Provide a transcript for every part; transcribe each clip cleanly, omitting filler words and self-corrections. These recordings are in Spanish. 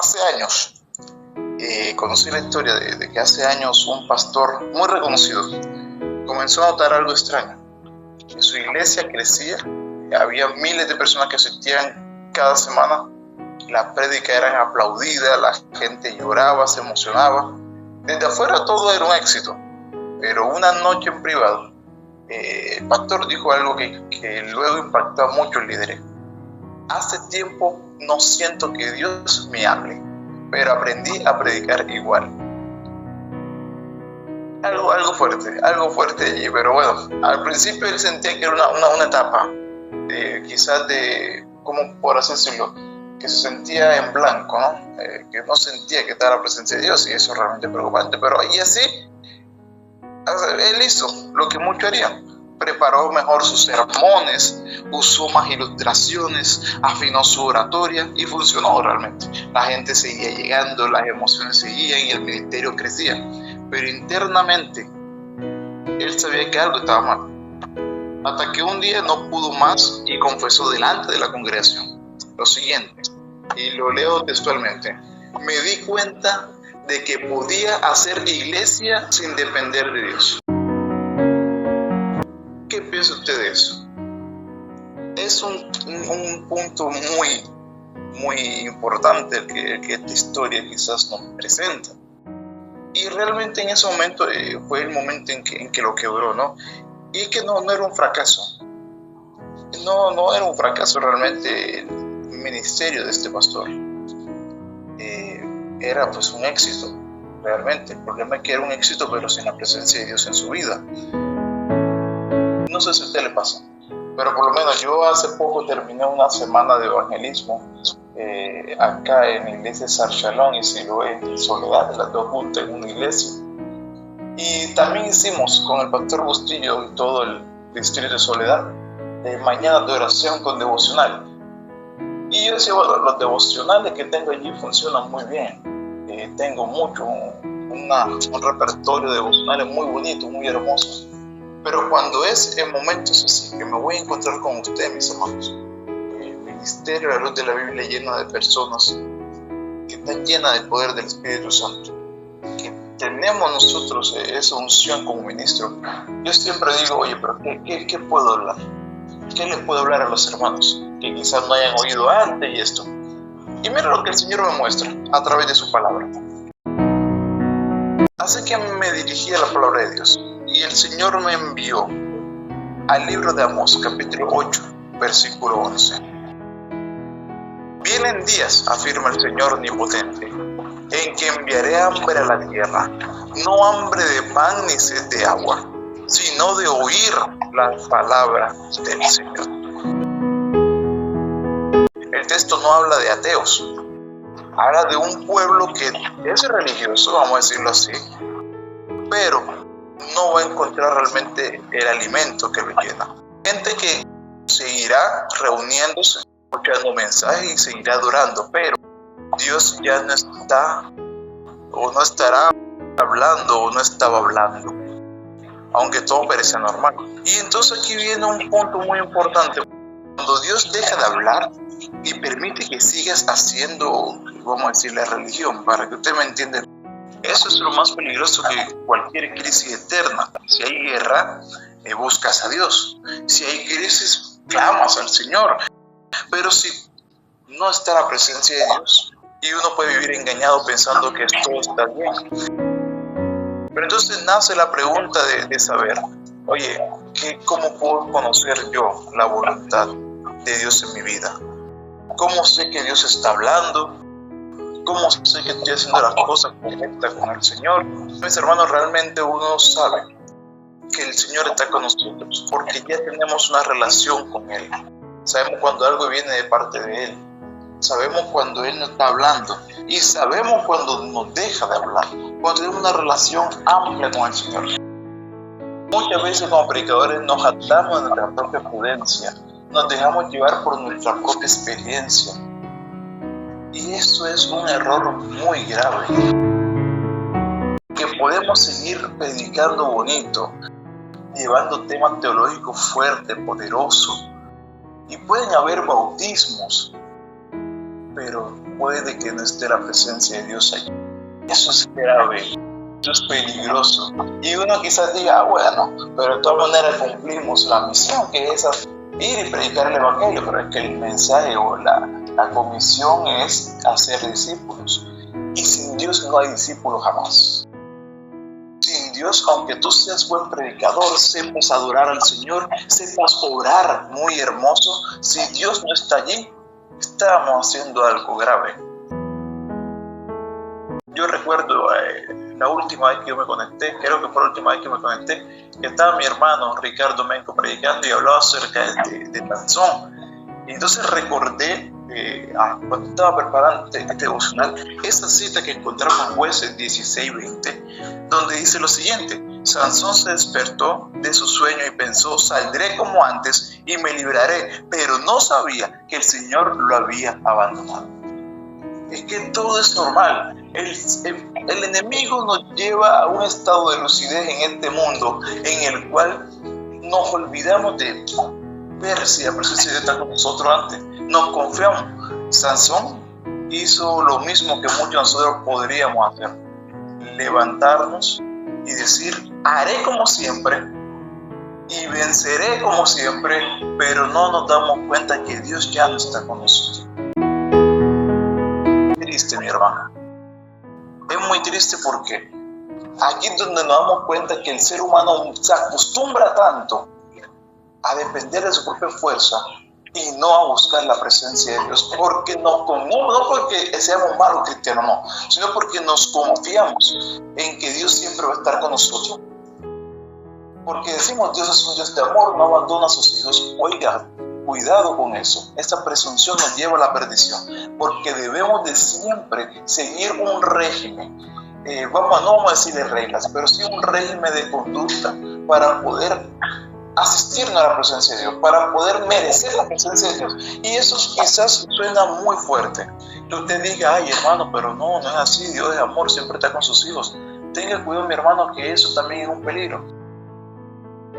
Hace años, conocí la historia de que hace años un pastor muy reconocido comenzó a notar algo extraño. Que su iglesia crecía, había miles de personas que asistían cada semana, las prédicas eran aplaudidas, la gente lloraba, se emocionaba. Desde afuera todo era un éxito, pero una noche en privado, el pastor dijo algo que luego impactó a muchos líderes. Hace tiempo no siento que Dios me hable, pero aprendí a predicar igual. Algo fuerte allí, pero bueno, al principio él sentía que era una etapa, quizás de, como por así decirlo, que se sentía en blanco, ¿no? Que no sentía que estaba la presencia de Dios, y eso es realmente preocupante, pero y así, él hizo lo que muchos harían. Preparó mejor sus sermones, usó más ilustraciones, afinó su oratoria y funcionó realmente. La gente seguía llegando, las emociones seguían y el ministerio crecía. Pero internamente, él sabía que algo estaba mal. Hasta que un día no pudo más y confesó delante de la congregación lo siguiente, y lo leo textualmente: me di cuenta de que podía hacer iglesia sin depender de Dios. ¿Qué piensa usted de eso? Es un punto muy importante que esta historia quizás nos presenta. Y realmente en ese momento fue el momento en que lo quebró, ¿no? Y es que no era un fracaso. No era un fracaso realmente el ministerio de este pastor. Era pues un éxito, realmente. El problema es que era un éxito, pero sin la presencia de Dios en su vida. No sé si a usted le pasa, pero por lo menos yo hace poco terminé una semana de evangelismo acá en la iglesia de Sar Shalom y Siloé en Soledad, las dos juntas en una iglesia. Y también hicimos con el pastor Bustillo y todo el distrito de Soledad mañanas de oración con devocional. Y yo decía, bueno, los devocionales que tengo allí funcionan muy bien. Tengo mucho, un repertorio de devocionales muy bonito, muy hermoso. Pero cuando es en momentos así, que me voy a encontrar con ustedes, mis hermanos, el ministerio a la luz de la Biblia lleno de personas que están llenas del poder del Espíritu Santo, que tenemos nosotros esa unción como ministro, yo siempre digo, oye, pero ¿qué puedo hablar? ¿Qué les puedo hablar a los hermanos que quizás no hayan oído antes y esto? Y mira lo que el Señor me muestra a través de su palabra. Así que me dirigí a la palabra de Dios. Y el Señor me envió al libro de Amós, capítulo 8, versículo 11. Vienen días, afirma el Señor omnipotente, en que enviaré hambre a la tierra, no hambre de pan ni sed de agua, sino de oír las palabras del Señor. El texto no habla de ateos, habla de un pueblo que es religioso, vamos a decirlo así, pero no va a encontrar realmente el alimento que lo llena. Gente que seguirá reuniéndose, escuchando mensajes y seguirá adorando, pero Dios ya no está o no estará hablando o no estaba hablando, aunque todo parece normal. Y entonces aquí viene un punto muy importante. Cuando Dios deja de hablar y permite que sigas haciendo, vamos a decir, la religión, para que usted me entienda, eso es lo más peligroso que cualquier crisis eterna. Si hay guerra, buscas a Dios. Si hay crisis, clamas al Señor. Pero si no está la presencia de Dios, y uno puede vivir engañado pensando que todo está bien. Pero entonces nace la pregunta de saber, oye, ¿cómo puedo conocer yo la voluntad de Dios en mi vida? ¿Cómo sé que Dios está hablando? ¿Cómo sé que estoy haciendo las cosas correctas con el Señor? Mis hermanos, realmente uno sabe que el Señor está con nosotros porque ya tenemos una relación con Él. Sabemos cuando algo viene de parte de Él. Sabemos cuando Él nos está hablando. Y sabemos cuando nos deja de hablar. Cuando tenemos una relación amplia con el Señor. Muchas veces como predicadores nos jactamos de nuestra propia prudencia. Nos dejamos llevar por nuestra propia experiencia. Y eso es un error muy grave. Que podemos seguir predicando bonito, llevando temas teológicos fuertes, poderosos. Y pueden haber bautismos, pero puede que no esté la presencia de Dios allí. Eso es grave, eso es peligroso. Y uno quizás diga, bueno, pero de todas maneras cumplimos la misión, que es ir y predicar el Evangelio, pero es que el mensaje o la comisión es hacer discípulos. Y sin Dios no hay discípulos jamás. Sin Dios, aunque tú seas buen predicador, sepas adorar al Señor, sepas orar muy hermoso, si Dios no está allí, estamos haciendo algo grave. Yo recuerdo la última vez que yo me conecté, creo que fue la última vez que me conecté, que estaba mi hermano Ricardo Menco predicando y hablaba acerca de Sansón. Y entonces recordé, cuando estaba preparando este devocional, esa cita que encontramos en Jueces 16:20, donde dice lo siguiente: Sansón se despertó de su sueño y pensó, saldré como antes y me libraré, pero no sabía que el Señor lo había abandonado. Es que todo es normal. El enemigo nos lleva a un estado de lucidez en este mundo en el cual nos olvidamos de ver si la presencia de Dios está con nosotros antes. Nos confiamos. Sansón hizo lo mismo que muchos de nosotros podríamos hacer: levantarnos y decir, haré como siempre y venceré como siempre, pero no nos damos cuenta que Dios ya no está con nosotros. Triste, mi hermano. Es muy triste porque aquí es donde nos damos cuenta que el ser humano se acostumbra tanto a depender de su propia fuerza y no a buscar la presencia de Dios, porque no porque seamos malos cristianos, no, sino porque nos confiamos en que Dios siempre va a estar con nosotros. Porque decimos, Dios es un Dios de amor, no abandona a sus hijos. Oiga, cuidado con eso. Esa presunción nos lleva a la perdición, porque debemos de siempre seguir un régimen. No vamos a decirle reglas, pero sí un régimen de conducta para poder asistirnos a la presencia de Dios, para poder merecer la presencia de Dios. Y eso quizás suena muy fuerte, que usted diga, ay hermano, pero no es así. Dios es amor, siempre está con sus hijos. Tenga cuidado, mi hermano, que eso también es un peligro.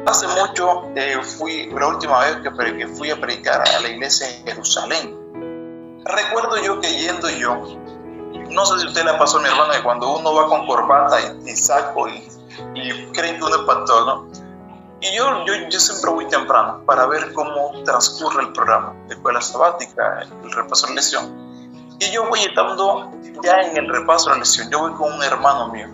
Hace mucho la última vez que fui a predicar a la iglesia en Jerusalén, recuerdo yo que yendo yo, no sé si a usted le pasó, mi hermano, que cuando uno va con corbata y saco y creen que uno es pastor, ¿no? Y yo siempre voy temprano para ver cómo transcurre el programa de escuela sabática, el repaso de la lección. Y yo voy estando ya en el repaso de la lección, yo voy con un hermano mío,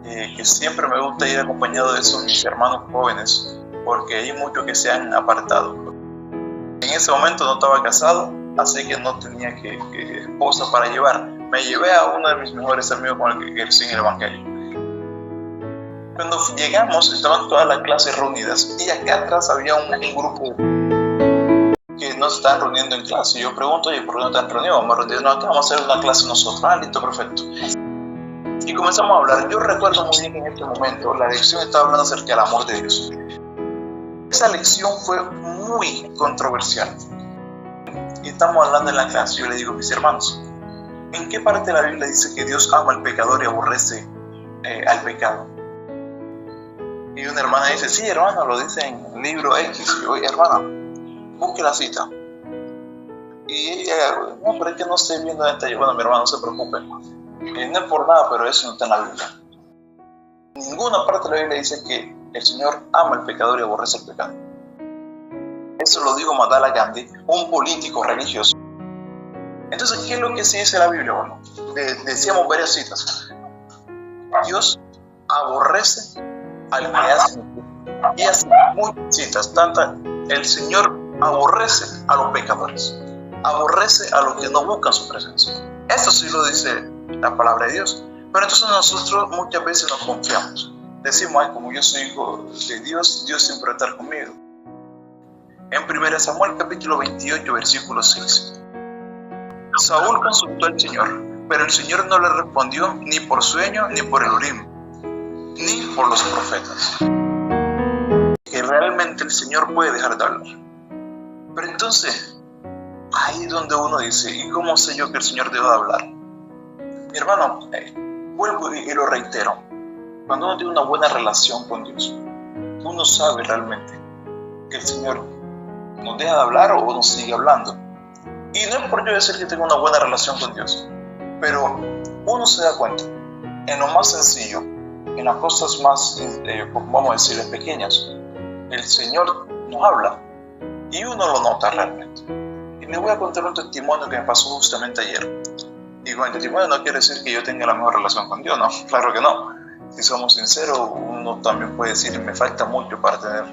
que siempre me gusta ir acompañado de esos mis hermanos jóvenes, porque hay muchos que se han apartado. En ese momento no estaba casado, así que no tenía esposa para llevar. Me llevé a uno de mis mejores amigos con el que crecí en el Evangelio. Cuando llegamos, estaban todas las clases reunidas y acá atrás había un grupo que no se estaban reuniendo en clase. Yo pregunto, oye, ¿por qué no están reunidos? Vamos a reunirnos acá, vamos a hacer una clase nosotros. Ah, listo, perfecto. Y comenzamos a hablar. Yo recuerdo muy bien que en este momento la lección estaba hablando acerca del amor de Dios. Esa lección fue muy controversial. Y estamos hablando en la clase. Yo le digo a mis hermanos, ¿en qué parte de la Biblia dice que Dios ama al pecador y aborrece al pecado? Y una hermana dice, sí, hermano, lo dice en el libro X. Y yo, hermana, busque la cita. Y ella, no, pero es que no estoy viendo esta. Yo, bueno, mi hermano, no se preocupe. No es por nada, pero eso no está en la Biblia. Ninguna parte de la Biblia dice que el Señor ama al pecador y aborrece el pecado. Eso lo dijo Mahatma Gandhi, un político religioso. Entonces, ¿qué es lo que sí dice la Biblia? Bueno, decíamos varias citas. Dios aborrece al que hace, y así muchas citas, tantas. El Señor aborrece a los pecadores, aborrece a los que no buscan su presencia. Eso sí lo dice la palabra de Dios. Pero entonces nosotros muchas veces nos confiamos. Decimos, ay, como yo soy hijo de Dios, Dios siempre va a estar conmigo. En 1 Samuel capítulo 28, versículo 6. Saúl consultó al Señor, pero el Señor no le respondió ni por sueño, ni por el Urim, ni por los profetas. Que realmente el Señor puede dejar de hablar. Pero entonces, ahí es donde uno dice, ¿y cómo sé yo que el Señor debe de hablar? Mi hermano, vuelvo y lo reitero. Cuando uno tiene una buena relación con Dios, uno sabe realmente que el Señor nos deja de hablar o nos sigue hablando. Y no es por yo decir que tengo una buena relación con Dios, pero uno se da cuenta en lo más sencillo, en las cosas más, vamos a decir, pequeñas. El Señor nos habla y uno lo nota realmente. Y les voy a contar un testimonio que me pasó justamente ayer. Y con el testimonio no quiere decir que yo tenga la mejor relación con Dios, no, claro que no. Si somos sinceros, uno también puede decir, me falta mucho para tener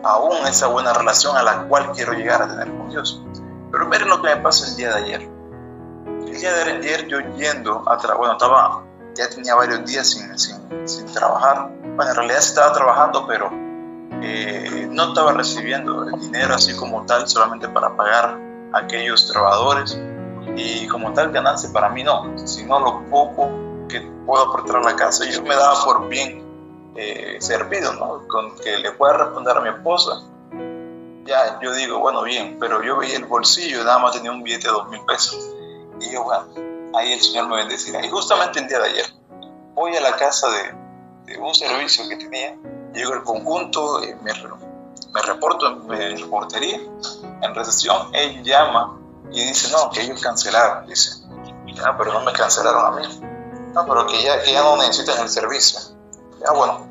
aún esa buena relación a la cual quiero llegar a tener con Dios. Pero miren lo que me pasa el día de ayer. El día de ayer yo yendo a trabajar, ya tenía varios días sin trabajar. Bueno, en realidad sí estaba trabajando, pero no estaba recibiendo el dinero así como tal, solamente para pagar a aquellos trabajadores. Y como tal ganancia para mí no, sino lo poco que puedo aportar a la casa. Yo me daba por bien servido, ¿no? Con que le pueda responder a mi esposa. Ya, yo digo, bueno, bien, pero yo veía el bolsillo, nada más tenía un billete de 2,000 pesos. Y yo, bueno, ahí el Señor me bendecirá. Y justamente el día de ayer, voy a la casa de un servicio que tenía, llego al conjunto, me reporto en reportería, en recepción, él llama y dice, no, que ellos cancelaron, dice, ya, pero no me cancelaron a mí, no, pero que ya no necesitan el servicio. Ya, bueno,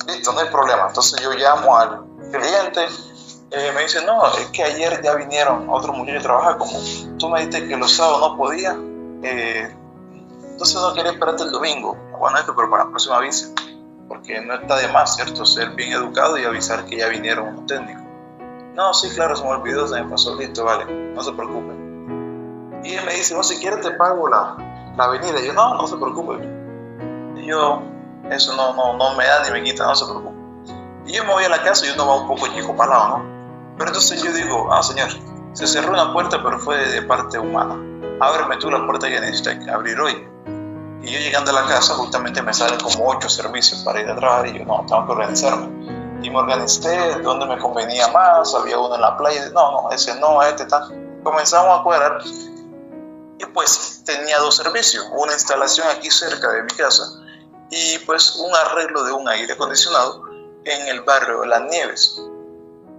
listo, no hay problema. Entonces yo llamo al cliente, me dice, no, es que ayer ya vinieron otros muchachos a trabajar, como tú me dijiste que los sábados no podía, entonces no quería esperarte el domingo. Bueno, esto, pero para la próxima avisa, porque no está de más, ¿cierto? Ser bien educado y avisar que ya vinieron unos técnicos. No, sí, claro, se me olvidó, se me pasó, listo, vale, no se preocupe. Y él me dice, no, si quieres te pago la avenida. Y yo, no se preocupe. Y yo, eso no me da ni me quita, no se preocupe. Y yo me voy a la casa y uno va un poco chico palado, ¿no? Pero entonces yo digo, señor, se cerró una puerta, pero fue de parte humana. Ábreme tú la puerta que necesitas abrir hoy. Y yo llegando a la casa, justamente me salen como 8 servicios para ir a trabajar. Y yo, no, tengo que organizarme. Y me organicé donde me convenía más. Había uno en la playa. No, ese no, este tal. Comenzamos a cuadrar. Y pues tenía 2 servicios. Una instalación aquí cerca de mi casa. Y pues un arreglo de un aire acondicionado en el barrio de Las Nieves.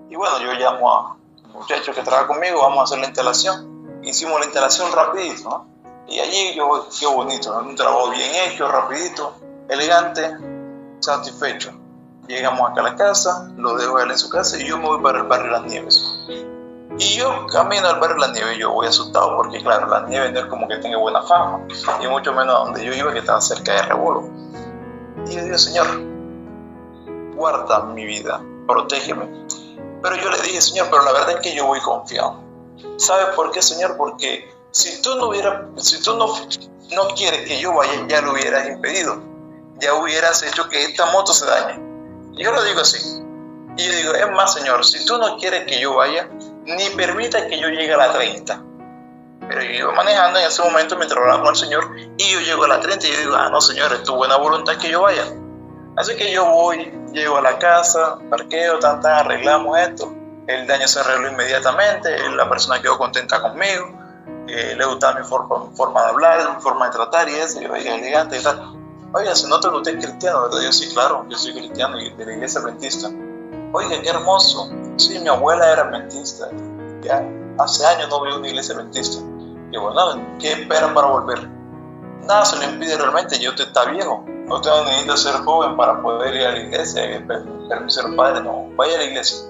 Y bueno, yo llamo a un muchacho que trabaja conmigo, vamos a hacer la instalación. Hicimos la instalación rapidito, ¿no? Y allí yo, qué bonito, ¿no? Un trabajo bien hecho, rapidito, elegante, satisfecho. Llegamos acá a la casa, lo dejo a él en su casa y yo me voy para el barrio Las Nieves. Y yo camino al barrio Las Nieves, yo voy asustado porque claro, Las Nieves no es como que tenga buena fama, y mucho menos donde yo iba, que estaba cerca de Rebolo. Y yo digo, Señor, guarda mi vida, protégeme. Pero yo le dije, Señor, pero la verdad es que yo voy confiado. ¿Sabes por qué, Señor? Porque si tú no quieres que yo vaya, ya lo hubieras impedido. Ya hubieras hecho que esta moto se dañe. Y yo lo digo así. Y yo digo, es más, Señor, si tú no quieres que yo vaya, ni permita que yo llegue a la 30. Pero yo iba manejando en ese momento mientras hablaba con el Señor y yo llego a la 30 y yo digo, no, Señor, es tu buena voluntad que yo vaya. Así que yo voy, llego a la casa, parqueo, arreglamos esto. El daño se arregló inmediatamente, la persona quedó contenta conmigo, le gustaba mi forma de hablar, mi forma de tratar y eso, yo oiga, elegante y tal. Oiga, se nota que usted es cristiano, ¿verdad? Yo sí, claro, yo soy cristiano y de la iglesia adventista. Oiga, qué hermoso. Sí, mi abuela era adventista, ya hace años no veo una iglesia adventista. Y bueno, ¿qué esperan para volver? Nada se le impide realmente, ya usted está viejo. Usted no necesita ser joven para poder ir a la iglesia, permiso del padre, no, vaya a la iglesia.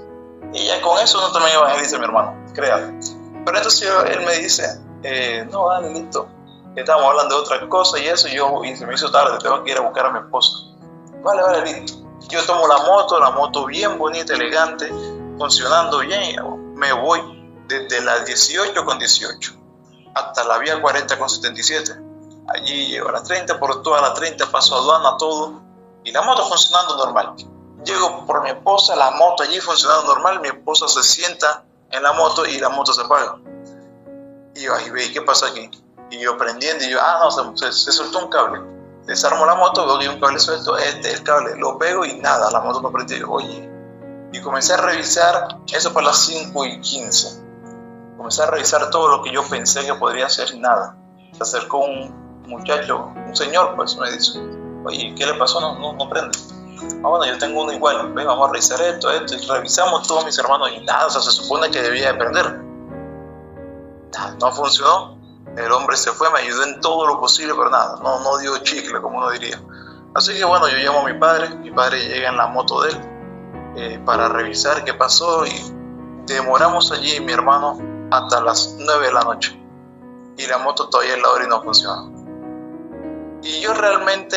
Y ya con eso no también evangeliza, mi hermano, créale. Pero entonces él me dice, no, dale, listo. Estábamos hablando de otra cosa y eso, y se me hizo tarde, tengo que ir a buscar a mi esposa. Vale, listo. Yo tomo la moto bien bonita, elegante, funcionando bien, y me voy desde la 18,18 hasta la vía 40,77. Allí llego a las 30, por toda la 30 paso aduana, todo, y la moto funcionando normal. Llego por mi esposa, la moto allí funcionando normal, mi esposa se sienta en la moto y la moto se apaga. Y yo, ahí ve, ¿qué pasa aquí? Y yo prendiendo, y yo, no, se soltó un cable. Desarmo la moto, veo que hay un cable suelto, el cable, lo pego y nada, la moto no prendió. Oye, y comencé a revisar, eso para las 5:15. Comencé a revisar todo lo que yo pensé que podría hacer, nada. Se acercó un muchacho, un señor, pues me dice, oye, ¿qué le pasó? No prende. Bueno, yo tengo uno igual, ven, vamos a revisar esto, y revisamos todos mis hermanos y nada, o sea, se supone que debía de prender. No funcionó. El hombre se fue, me ayudó en todo lo posible, pero nada, no dio chicle, como uno diría. Así que bueno, yo llamo a mi padre llega en la moto de él para revisar qué pasó y demoramos allí, mi hermano, hasta las 9 de la noche. Y la moto todavía es la hora y no funciona. Y yo realmente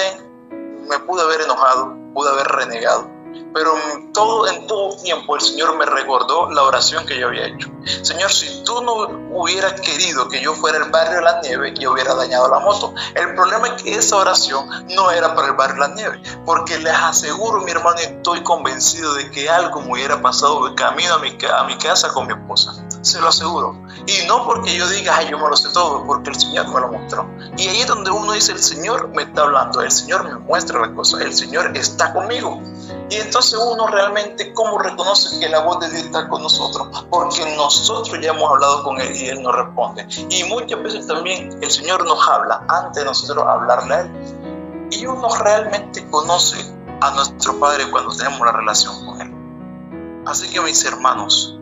me pude haber enojado, pude haber renegado, pero en todo tiempo el Señor me recordó la oración que yo había hecho. Señor, si tú no hubieras querido que yo fuera el barrio de la nieve, yo hubiera dañado la moto. El problema es que esa oración no era para el barrio de la nieve, porque les aseguro, mi hermano, y estoy convencido de que algo me hubiera pasado de camino a mi casa con mi esposa. Se lo aseguro. Y no porque yo diga, ay, yo me lo sé todo, porque el Señor me lo mostró. Y ahí es donde uno dice, el Señor me está hablando, el Señor me muestra las cosas, el Señor está conmigo. Y entonces uno realmente, ¿cómo reconoce que la voz de Dios está con nosotros? Porque nosotros ya hemos hablado con Él y Él nos responde. Y muchas veces también el Señor nos habla antes de nosotros hablarle a Él. Y uno realmente conoce a nuestro Padre cuando tenemos la relación con Él. Así que, mis hermanos,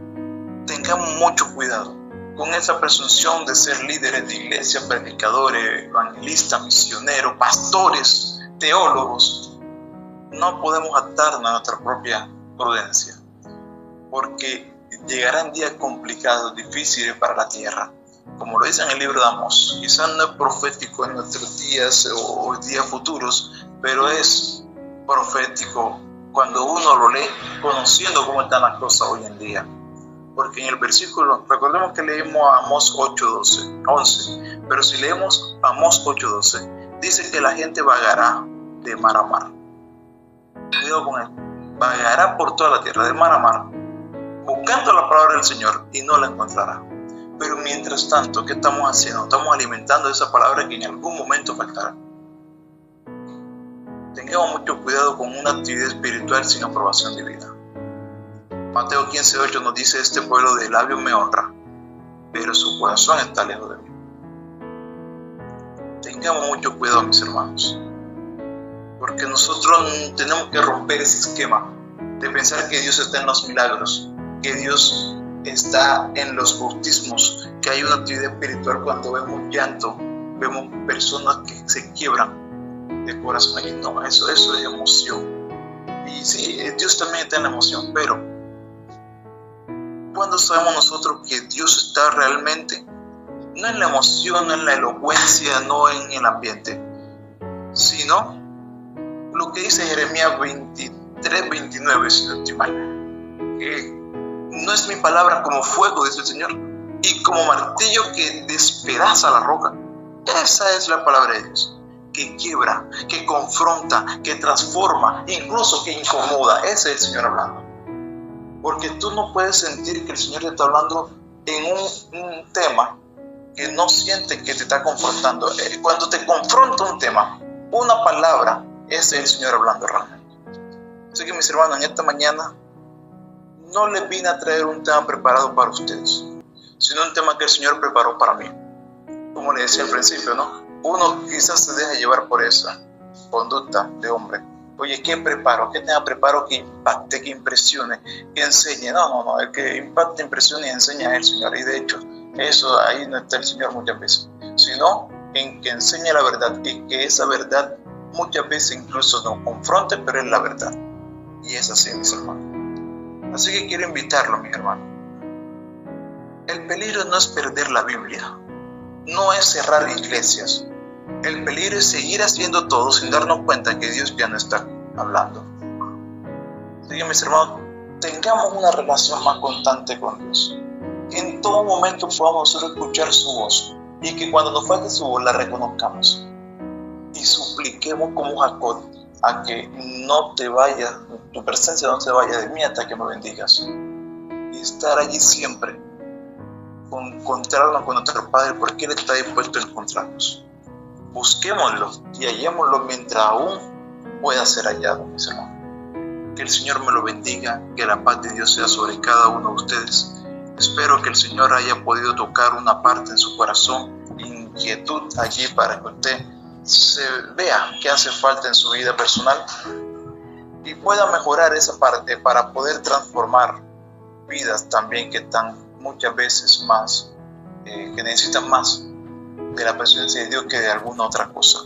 tengamos mucho cuidado con esa presunción de ser líderes de iglesia, predicadores, evangelistas, misioneros, pastores, teólogos. No podemos atarnos a nuestra propia prudencia, porque llegarán días complicados, difíciles para la tierra, como lo dice en el libro de Amós. Quizás no es profético en nuestros días o días futuros, pero es profético cuando uno lo lee, conociendo cómo están las cosas hoy en día. Porque en el versículo, recordemos que leímos a Amós 8:11, pero si leemos Amós 8:12, dice que la gente vagará de mar a mar. Cuidado con él. Vagará por toda la tierra, de mar a mar, buscando la palabra del Señor y no la encontrará. Pero mientras tanto, ¿qué estamos haciendo? Estamos alimentando esa palabra que en algún momento faltará. Tengamos mucho cuidado con una actividad espiritual sin aprobación divina. Mateo 15:8 nos dice: este pueblo de labios me honra, pero su corazón está lejos de mí. Tengamos mucho cuidado, mis hermanos, porque nosotros tenemos que romper ese esquema de pensar que Dios está en los milagros, que Dios está en los bautismos, que hay una actividad espiritual cuando vemos llanto, vemos personas que se quiebran de corazón. Y no, eso es emoción. Y sí, Dios también está en la emoción, pero cuando sabemos nosotros que Dios está realmente, no en la emoción, no en la elocuencia, no en el ambiente, sino lo que dice Jeremías 23:29, si no estoy mal, que no es mi palabra como fuego, dice el Señor, y como martillo que despedaza la roca. Esa es la palabra de Dios, que quiebra, que confronta, que transforma, incluso que incomoda. Ese es el Señor hablando. Porque tú no puedes sentir que el Señor te está hablando en un tema que no sientes que te está confrontando. Cuando te confronta un tema, una palabra, ese es el Señor hablando realmente. Así que, mis hermanos, en esta mañana no les vine a traer un tema preparado para ustedes, sino un tema que el Señor preparó para mí. Como les decía al principio, ¿no? Uno quizás se deja llevar por esa conducta de hombre. Oye, ¿qué preparo? ¿Qué tema preparo que impacte, que impresione, que enseñe? No. El que impacte, impresione y enseña es el Señor. Y de hecho, eso ahí no está el Señor muchas veces, sino en que enseñe la verdad y que esa verdad muchas veces incluso nos confronte, pero es la verdad. Y es así, mis hermanos. Así que quiero invitarlos, mis hermanos. El peligro no es perder la Biblia, no es cerrar iglesias. El peligro es seguir haciendo todo sin darnos cuenta que Dios ya no está hablando. Así que, mis hermanos, tengamos una relación más constante con Dios. Que en todo momento podamos solo escuchar su voz y que cuando nos falte su voz la reconozcamos. Y supliquemos como Jacob a que no te vayas, tu presencia no se vaya de mí hasta que me bendigas. Y estar allí siempre, encontrarnos con nuestro Padre, porque Él está dispuesto a encontrarnos. Busquémoslo y hallémoslo mientras aún pueda ser hallado, mis hermanos. Que el Señor me lo bendiga, que la paz de Dios sea sobre cada uno de ustedes. Espero que el Señor haya podido tocar una parte en su corazón, inquietud allí para que usted se vea qué hace falta en su vida personal y pueda mejorar esa parte para poder transformar vidas también que están muchas veces más que necesitan más de la presencia de Dios que de alguna otra cosa.